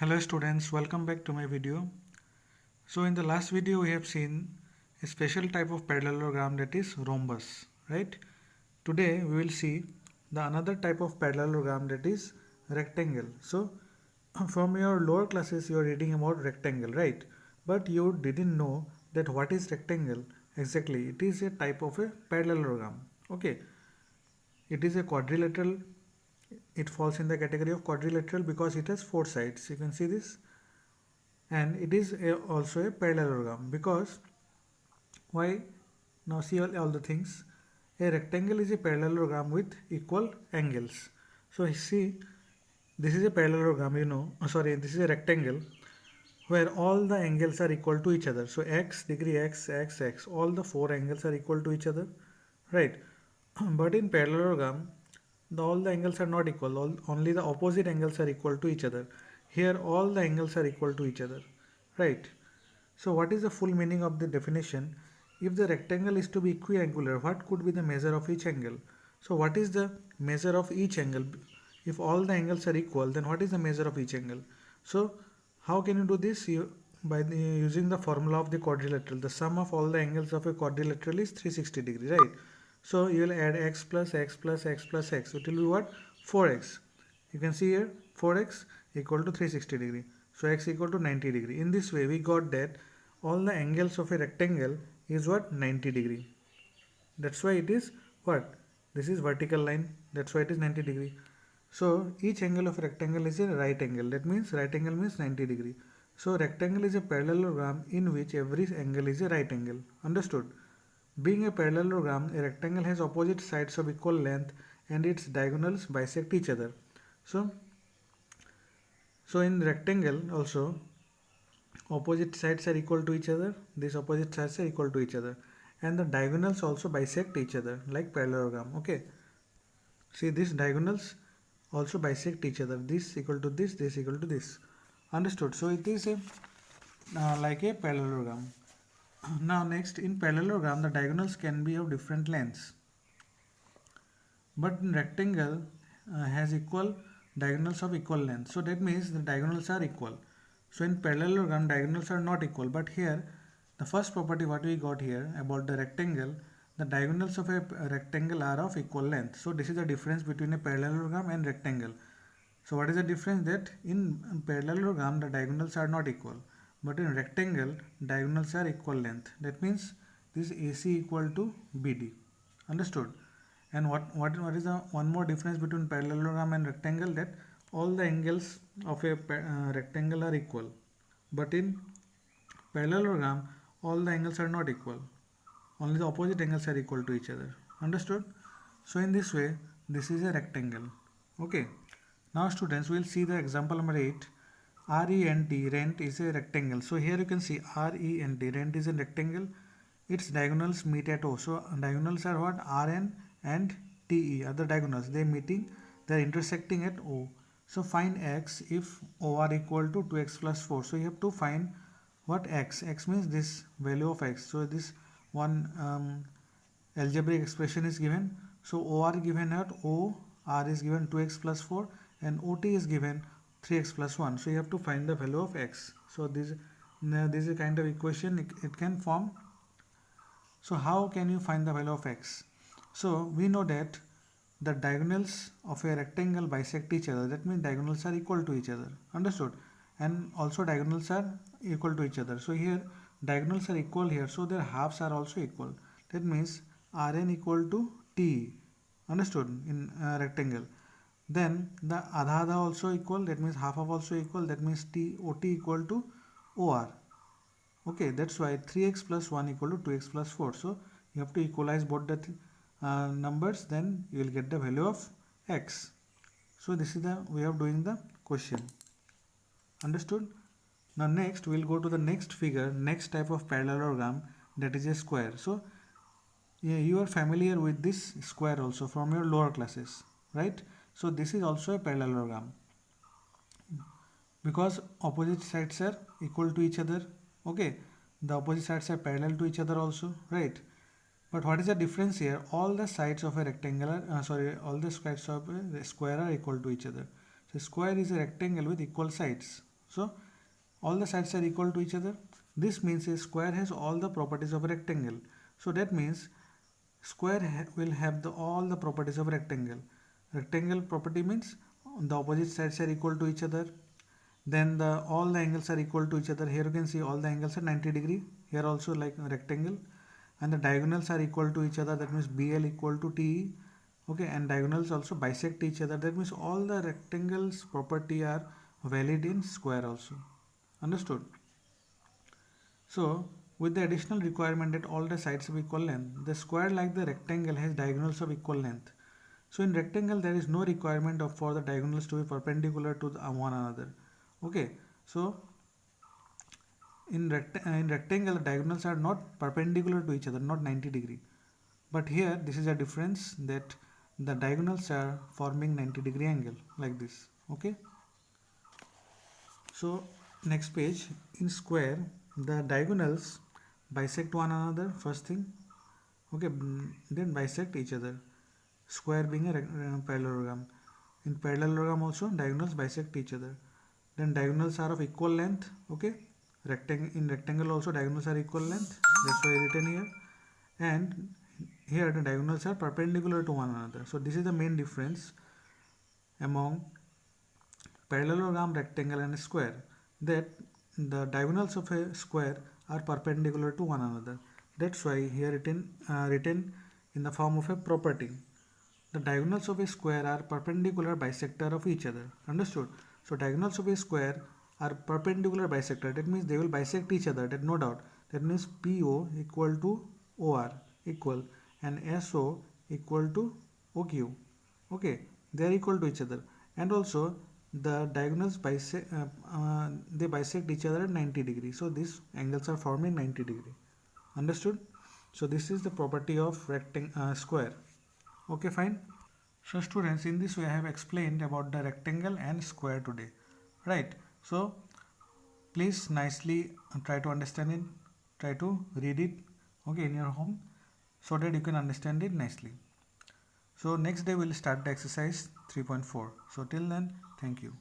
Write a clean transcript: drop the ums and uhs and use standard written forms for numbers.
Hello students, welcome back to my video. So in the last video we have seen a special type of parallelogram, that is rhombus, right? Today we will see the another type of parallelogram, that is rectangle. So from your lower classes you are reading about rectangle, right? But you didn't know that what is rectangle exactly. It is a type of a parallelogram. Okay, it is a quadrilateral. It falls in the category of quadrilateral because it has four sides. You can see this, and it is also a parallelogram because why? Now see all the things. A rectangle is a parallelogram with equal angles. So see, this is a parallelogram, sorry, this is a rectangle where all the angles are equal to each other. So x, degree x, x, x, all the four angles are equal to each other, right? But in parallelogram, all the angles are not equal. Only the opposite angles are equal to each other. Here, all the angles are equal to each other, right? So, what is the full meaning of the definition? If the rectangle is to be equiangular, what could be the measure of each angle? So, what is the measure of each angle? If all the angles are equal, then what is the measure of each angle? So, how can you do this? Using the formula of the quadrilateral. The sum of all the angles of a quadrilateral is 360 degree, right? So you will add x plus x plus x plus x. It will be what? 4x. You can see here 4x equal to 360 degree. So x equal to 90 degree. In this way we got that all the angles of a rectangle is what? 90 degree. That's why it is what? This is vertical line. That's why it is 90 degree. So each angle of a rectangle is a right angle. That means right angle means 90 degree. So rectangle is a parallelogram in which every angle is a right angle. Understood? Being a parallelogram, a rectangle has opposite sides of equal length and its diagonals bisect each other. So, so in rectangle also opposite sides are equal to each other. These opposite sides are equal to each other, and the diagonals also bisect each other like parallelogram. Okay. See, these diagonals also bisect each other. This equal to this equal to this. Understood? So it is a like a parallelogram. Now next, in parallelogram the diagonals can be of different lengths, but in rectangle has equal diagonals of equal length. So that means the diagonals are equal. So in parallelogram diagonals are not equal, but here the first property what we got here about the rectangle, the diagonals of a rectangle are of equal length. So this is the difference between a parallelogram and rectangle. So what is the difference? That in parallelogram the diagonals are not equal, but in rectangle diagonals are equal length. That means this AC equal to BD. Understood? And what is the one more difference between parallelogram and rectangle? That all the angles of a rectangle are equal, but in parallelogram all the angles are not equal. Only the opposite angles are equal to each other. Understood? So in this way, this is a rectangle. Okay. Now students, we will see the example number 8. Rent is a rectangle. So here you can see rent is a rectangle. Its diagonals meet at O. So diagonals are what? Rn and TE are the diagonals. They are intersecting at O. So find x if O are equal to 2x plus 4. So you have to find what x? X means this value of x. So this one algebraic expression is given. So OR given at OR is given 2x plus 4 and OT is given 3x plus 1. So you have to find the value of x. So this is a kind of equation it can form. So how can you find the value of x? So we know that the diagonals of a rectangle bisect each other. That means diagonals are equal to each other. Understood? And also diagonals are equal to each other. So here diagonals are equal here. So their halves are also equal. That means Rn equal to T. Understood? In rectangle. Then the adha also equal. That means half of also equal. That means OT equal to OR. Okay, that's why 3x plus 1 equal to 2x plus 4. So you have to equalize both the numbers, then you will get the value of x. So this is the way of doing the question. Understood? Now next we will go to the next figure, next type of parallelogram, that is a square. So yeah, you are familiar with this square also from your lower classes, right? So this is also a parallelogram because opposite sides are equal to each other. Okay, the opposite sides are parallel to each other also, right? But what is the difference here? All the sides of a all the sides of a square are equal to each other. So square is a rectangle with equal sides. So all the sides are equal to each other. This means a square has all the properties of a rectangle. So that means square will have all the properties of rectangle. Rectangle property means the opposite sides are equal to each other. Then all the angles are equal to each other. Here you can see all the angles are 90 degree. Here also like a rectangle, and the diagonals are equal to each other. That means BL equal to TE. Okay, and diagonals also bisect each other. That means all the rectangles property are valid in square also. Understood? So with the additional requirement that all the sides have equal length, the square like the rectangle has diagonals of equal length. So in rectangle there is no requirement for the diagonals to be perpendicular to one another. Okay, so in rectangle the diagonals are not perpendicular to each other, not 90 degree. But here this is a difference, that the diagonals are forming 90 degree angle like this. Okay. So next page, in square the diagonals bisect one another first thing. Okay, then bisect each other. Square being a parallelogram. In parallelogram also diagonals bisect each other. Then diagonals are of equal length. Okay, in rectangle also diagonals are equal length. That's why written here. And here the diagonals are perpendicular to one another. So this is the main difference among parallelogram, rectangle and square, that the diagonals of a square are perpendicular to one another. That's why here written in the form of a property. The diagonals of a square are perpendicular bisector of each other. Understood? So diagonals of a square are perpendicular bisector. That means they will bisect each other. That no doubt. That means PO equal to OR equal, and SO equal to OQ. Okay, they are equal to each other. And also the diagonals bisect they bisect each other at 90 degrees. So these angles are forming 90 degree. Understood? So this is the property of square. Okay, fine. So students, in this way I have explained about the rectangle and square today, right? So please nicely try to understand it, try to read it, okay, in your home, so that you can understand it nicely. So next day we'll start the exercise 3.4. So till then, thank you.